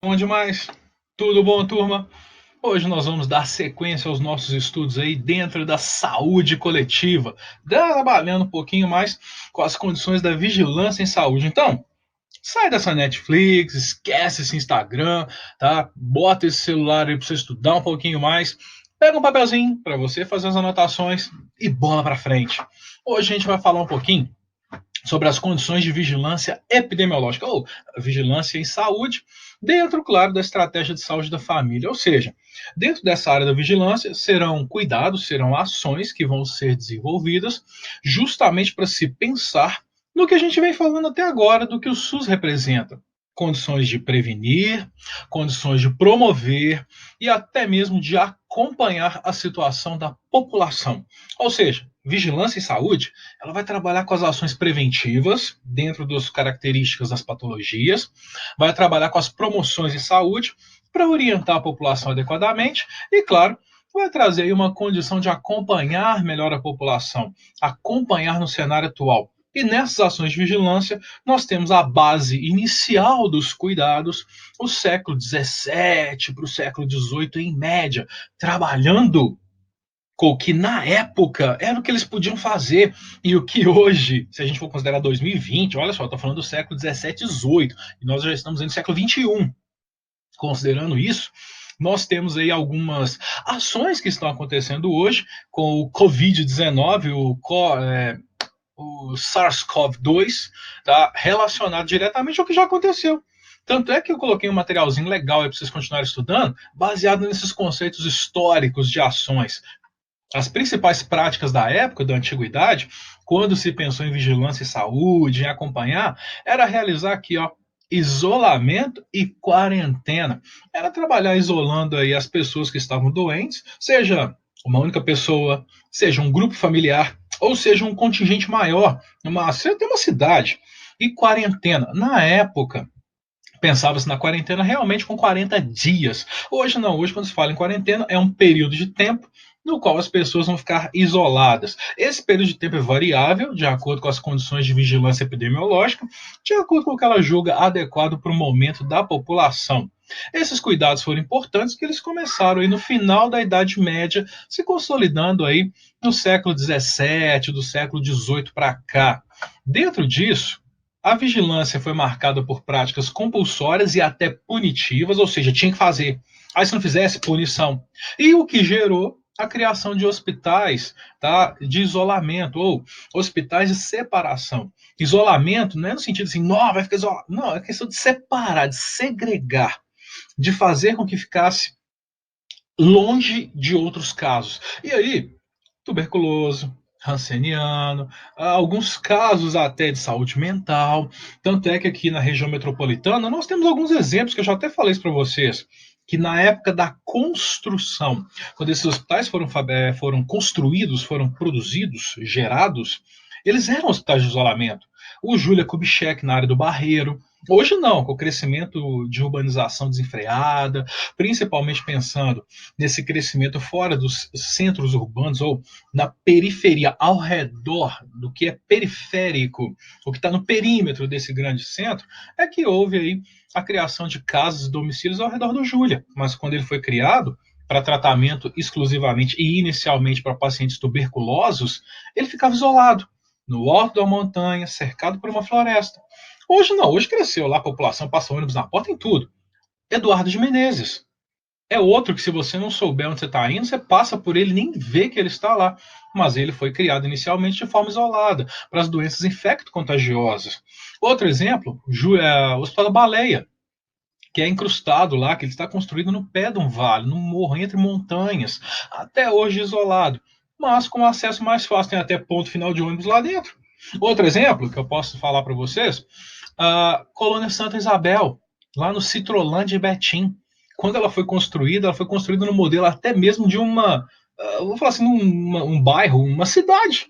Bom demais. Tudo bom, turma? Hoje nós vamos dar sequência aos nossos estudos aí dentro da saúde coletiva, trabalhando um pouquinho mais com as condições da vigilância em saúde. Então, sai dessa Netflix, esquece esse Instagram, tá? Bota esse celular aí para você estudar um pouquinho mais. Pega um papelzinho para você fazer as anotações e bola para frente. Hoje a gente vai falar um pouquinho sobre as condições de vigilância epidemiológica, ou vigilância em saúde, dentro, claro, da estratégia de saúde da família. Ou seja, dentro dessa área da vigilância, serão cuidados, serão ações que vão ser desenvolvidas justamente para se pensar no que a gente vem falando até agora, do que o SUS representa. Condições de prevenir, condições de promover e até mesmo de acompanhar a situação da população. Ou seja, vigilância em saúde, ela vai trabalhar com as ações preventivas, dentro das características das patologias, vai trabalhar com as promoções em saúde, para orientar a população adequadamente, e, claro, vai trazer aí uma condição de acompanhar melhor a população, acompanhar no cenário atual. E nessas ações de vigilância, nós temos a base inicial dos cuidados, o século XVII para o século XVIII, em média, trabalhando com o que na época era o que eles podiam fazer e o que hoje, se a gente for considerar 2020, olha só, estou falando do século 17 e 18 e nós já estamos no século 21. Considerando isso, nós temos aí algumas ações que estão acontecendo hoje com o Covid-19, o SARS-CoV-2, tá, relacionado diretamente ao que já aconteceu. Tanto é que eu coloquei um materialzinho legal aí para vocês continuarem estudando, baseado nesses conceitos históricos de ações. As principais práticas da época, da antiguidade, quando se pensou em vigilância e saúde, em acompanhar, era realizar aqui, ó, isolamento e quarentena. Era trabalhar isolando aí as pessoas que estavam doentes, seja uma única pessoa, seja um grupo familiar, ou seja um contingente maior, tem uma cidade. E quarentena, na época, pensava-se na quarentena realmente com 40 dias. Hoje não, hoje quando se fala em quarentena é um período de tempo no qual as pessoas vão ficar isoladas. Esse período de tempo é variável, de acordo com as condições de vigilância epidemiológica, de acordo com o que ela julga adequado para o momento da população. Esses cuidados foram importantes que eles começaram aí no final da Idade Média, se consolidando aí no século XVII, do século XVIII para cá. Dentro disso, a vigilância foi marcada por práticas compulsórias e até punitivas, ou seja, tinha que fazer. Aí se não fizesse, punição. E o que gerou a criação de hospitais, tá, de isolamento, ou hospitais de separação. Isolamento não é no sentido assim, não, vai ficar isolado. Não, é questão de separar, de segregar, de fazer com que ficasse longe de outros casos. E aí, tuberculoso, ranceniano, alguns casos até de saúde mental. Tanto é que aqui na região metropolitana nós temos alguns exemplos que eu já até falei para vocês. Que na época da construção, quando esses hospitais foram construídos, foram produzidos, gerados, eles eram hospitais de isolamento. O Júlia Kubitschek na área do Barreiro. Hoje não, com o crescimento de urbanização desenfreada, principalmente pensando nesse crescimento fora dos centros urbanos ou na periferia, ao redor do que é periférico, o que está no perímetro desse grande centro, é que houve aí a criação de casas e domicílios ao redor do Júlia. Mas quando ele foi criado para tratamento exclusivamente e inicialmente para pacientes tuberculosos, ele ficava isolado, no alto da montanha, cercado por uma floresta. Hoje não, hoje cresceu lá, a população passa ônibus na porta em tudo. Eduardo de Menezes, é outro que, se você não souber onde você está indo, você passa por ele e nem vê que ele está lá. Mas ele foi criado inicialmente de forma isolada, para as doenças infecto-contagiosas. Outro exemplo, o Hospital da Baleia, que é incrustado lá, que ele está construído no pé de um vale, num morro entre montanhas, até hoje isolado, mas com acesso mais fácil, tem até ponto final de ônibus lá dentro. Outro exemplo que eu posso falar para vocês, a Colônia Santa Isabel, lá no Citrolândia e Betim. Quando ela foi construída no modelo até mesmo de vou falar assim, um bairro, uma cidade.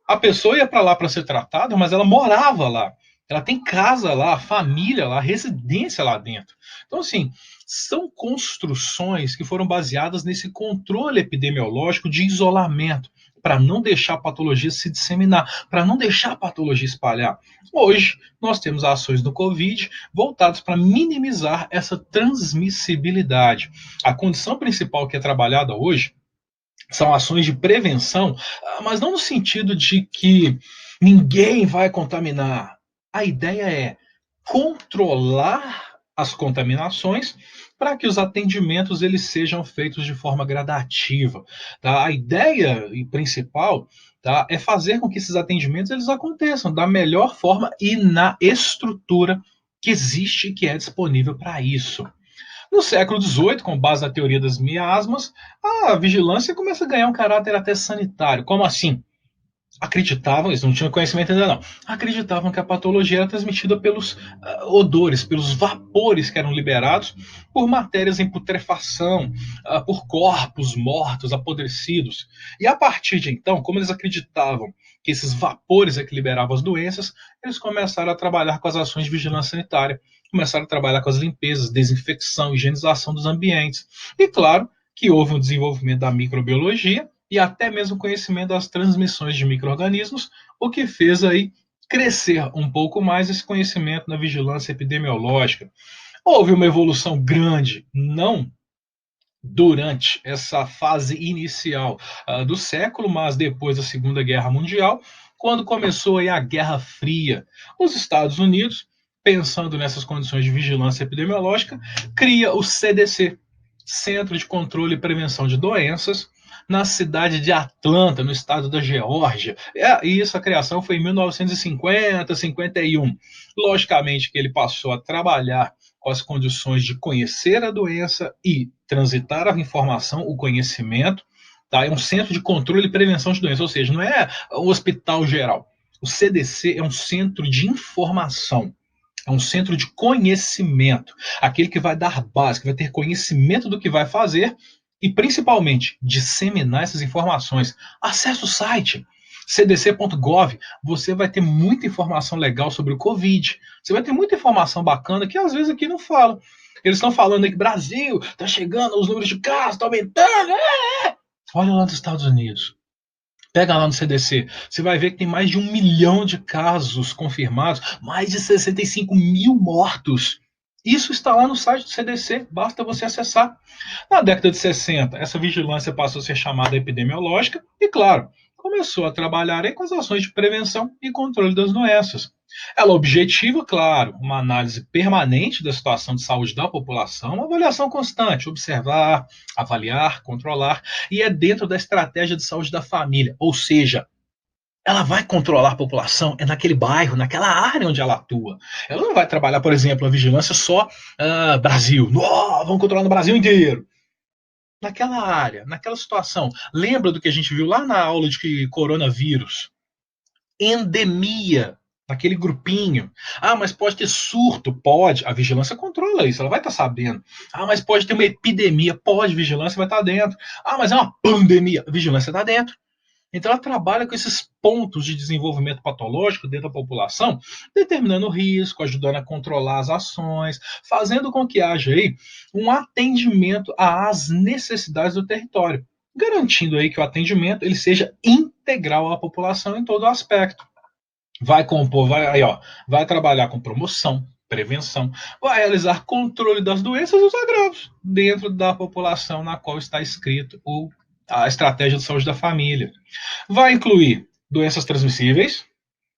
A pessoa ia para lá para ser tratada, mas ela morava lá. Ela tem casa lá, família lá, residência lá dentro. Então, assim, são construções que foram baseadas nesse controle epidemiológico de isolamento, para não deixar a patologia se disseminar, para não deixar a patologia espalhar. Hoje, nós temos ações do Covid voltadas para minimizar essa transmissibilidade. A condição principal que é trabalhada hoje são ações de prevenção, mas não no sentido de que ninguém vai contaminar. A ideia é controlar as contaminações para que os atendimentos eles sejam feitos de forma gradativa. Tá? A ideia principal, tá, é fazer com que esses atendimentos eles aconteçam da melhor forma e na estrutura que existe e que é disponível para isso. No século XVIII, com base na teoria das miasmas, a vigilância começa a ganhar um caráter até sanitário. Como assim? Acreditavam, eles não tinham conhecimento ainda não, acreditavam que a patologia era transmitida pelos odores, pelos vapores que eram liberados por matérias em putrefação, por corpos mortos, apodrecidos. E a partir de então, como eles acreditavam que esses vapores é que liberavam as doenças, eles começaram a trabalhar com as ações de vigilância sanitária, começaram a trabalhar com as limpezas, desinfecção, higienização dos ambientes. E claro que houve um desenvolvimento da microbiologia, e até mesmo conhecimento das transmissões de micro-organismos, o que fez aí crescer um pouco mais esse conhecimento na vigilância epidemiológica. Houve uma evolução grande, não durante essa fase inicial do século, mas depois da Segunda Guerra Mundial, quando começou aí a Guerra Fria. Os Estados Unidos, pensando nessas condições de vigilância epidemiológica, cria o CDC, Centro de Controle e Prevenção de Doenças, na cidade de Atlanta, no estado da Geórgia. E essa criação foi em 1950, 51. Logicamente que ele passou a trabalhar com as condições de conhecer a doença e transitar a informação, o conhecimento. Tá? É um centro de controle e prevenção de doenças, ou seja, não é um hospital geral. O CDC é um centro de informação. É um centro de conhecimento, aquele que vai dar base, que vai ter conhecimento do que vai fazer e, principalmente, disseminar essas informações. Acesse o site cdc.gov, você vai ter muita informação legal sobre o Covid. Você vai ter muita informação bacana que às vezes aqui não fala. Eles estão falando aí que Brasil está chegando, os números de casos estão aumentando. Olha lá nos Estados Unidos. Pega lá no CDC, você vai ver que tem mais de 1 milhão de casos confirmados, mais de 65 mil mortos. Isso está lá no site do CDC, basta você acessar. Na década de 60, essa vigilância passou a ser chamada epidemiológica e, claro, começou a trabalhar aí com as ações de prevenção e controle das doenças. Ela objetiva, claro, uma análise permanente da situação de saúde da população, uma avaliação constante, observar, avaliar, controlar, e é dentro da estratégia de saúde da família, ou seja, ela vai controlar a população é naquele bairro, naquela área onde ela atua. Ela não vai trabalhar, por exemplo, a vigilância só Brasil. Vamos controlar no Brasil inteiro. Naquela área, naquela situação. Lembra do que a gente viu lá na aula de coronavírus? Endemia, naquele grupinho. Mas pode ter surto? Pode. A vigilância controla isso, ela vai estar sabendo. Mas pode ter uma epidemia? Pode, a vigilância vai estar dentro. Mas é uma pandemia? A vigilância está dentro. Então ela trabalha com esses pontos de desenvolvimento patológico dentro da população, determinando o risco, ajudando a controlar as ações, fazendo com que haja aí um atendimento às necessidades do território, garantindo aí que o atendimento ele seja integral à população em todo aspecto. Vai compor, vai trabalhar com promoção, prevenção, vai realizar controle das doenças e os agravos dentro da população na qual está escrito a estratégia de saúde da família. Vai incluir doenças transmissíveis,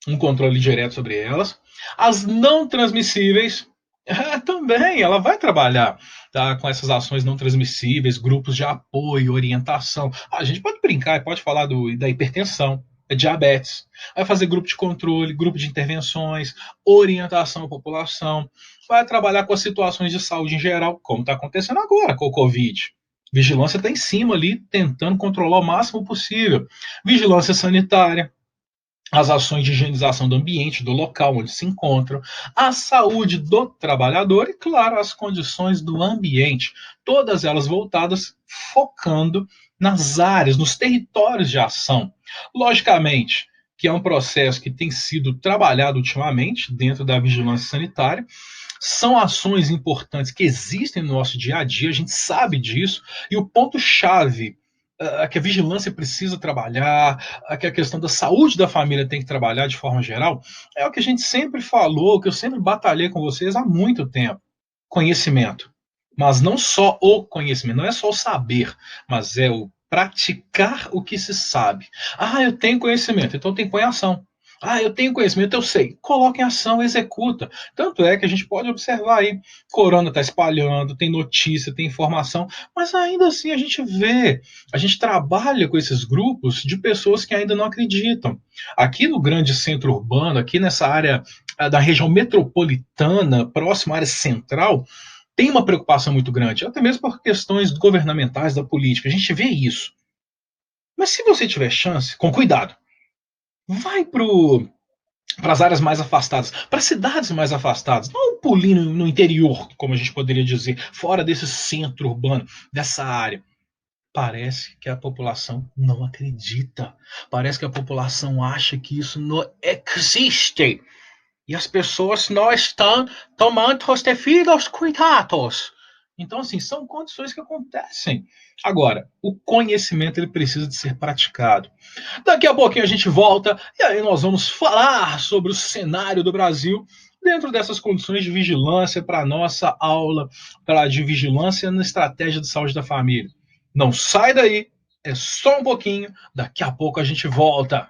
um controle direto sobre elas, as não transmissíveis, também ela vai trabalhar, tá, com essas ações não transmissíveis, grupos de apoio, orientação. A gente pode brincar, pode falar da hipertensão, diabetes, vai fazer grupo de controle, grupo de intervenções, orientação à população, vai trabalhar com as situações de saúde em geral, como está acontecendo agora com o Covid. Vigilância está em cima ali, tentando controlar o máximo possível. Vigilância sanitária, as ações de higienização do ambiente, do local onde se encontram, a saúde do trabalhador e, claro, as condições do ambiente. Todas elas voltadas, focando nas áreas, nos territórios de ação. Logicamente, que é um processo que tem sido trabalhado ultimamente dentro da vigilância sanitária, são ações importantes que existem no nosso dia a dia, a gente sabe disso, e o ponto-chave que a vigilância precisa trabalhar, que a questão da saúde da família tem que trabalhar de forma geral, é o que a gente sempre falou, que eu sempre batalhei com vocês há muito tempo. Conhecimento. Mas não só o conhecimento, não é só o saber, mas é o praticar o que se sabe. Ah, eu tenho conhecimento, então tem que pôr em ação. Ah, eu tenho conhecimento, eu sei. Coloca em ação, executa. Tanto é que a gente pode observar aí, corona está espalhando, tem notícia, tem informação, mas ainda assim a gente trabalha com esses grupos de pessoas que ainda não acreditam. Aqui no grande centro urbano, aqui nessa área da região metropolitana, próxima à área central, tem uma preocupação muito grande, até mesmo por questões governamentais da política. A gente vê isso. Mas se você tiver chance, com cuidado, vai para as áreas mais afastadas, para cidades mais afastadas, não um pulinho no interior, como a gente poderia dizer, fora desse centro urbano, dessa área. Parece que a população não acredita. Parece que a população acha que isso não existe. E as pessoas não estão tomando os devidos cuidados. Então, assim, são condições que acontecem. Agora, o conhecimento ele precisa de ser praticado. Daqui a pouquinho a gente volta e aí nós vamos falar sobre o cenário do Brasil dentro dessas condições de vigilância para a nossa aula de vigilância na estratégia de saúde da família. Não sai daí, é só um pouquinho, daqui a pouco a gente volta.